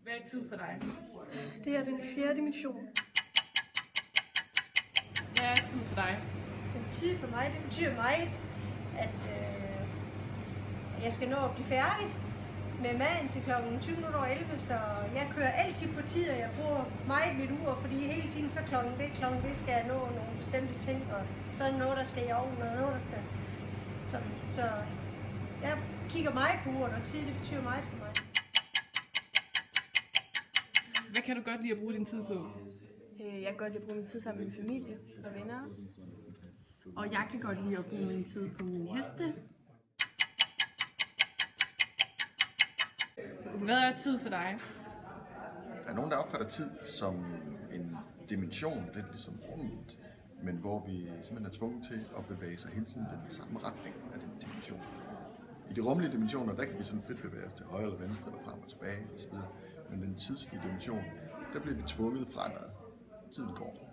Hvad er tid for dig? Det er den 4. dimension. Hvad er tid for dig? Den tid for mig, det betyder meget, at jeg skal nå at blive færdig med maden til kl. 20:11, så jeg kører altid på tid, og jeg bruger meget mit ur, fordi hele tiden så klokken det skal jeg nå nogle bestemte ting, og så er noget, der skal i ovnen, og noget, der skal... Så jeg kigger meget på uret, og tid, det betyder meget for mig. Hvad kan du godt lide at bruge din tid på? Jeg kan godt lide at bruge min tid sammen med min familie og venner. Og jeg kan godt lide at bruge min tid på mine heste. Hvad er tid for dig? Der er nogen, der opfatter tid som en dimension, lidt ligesom rummet, men hvor vi simpelthen er tvunget til at bevæge sig hele tiden i den samme retning af den dimension. I de rummelige dimensioner, der kan vi sådan frit bevæge os til højre eller venstre, eller frem og tilbage osv. Men den tidslige dimension, der bliver vi tvunget fremad. Tiden går.